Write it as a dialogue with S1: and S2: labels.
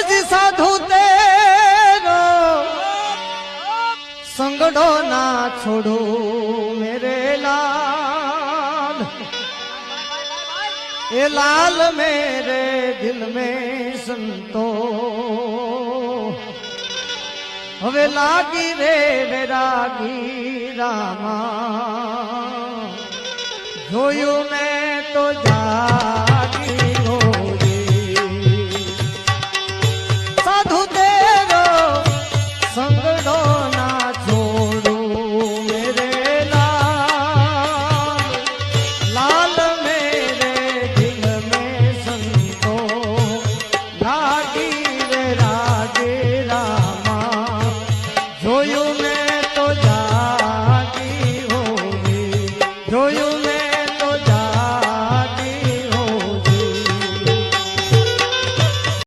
S1: जी साधु तेरो संगड़ो ना छोड़ो मेरे लाल, ए लाल मेरे दिल में संतो हवे लागी रे वैरागी रामा जोयू मैं तो जा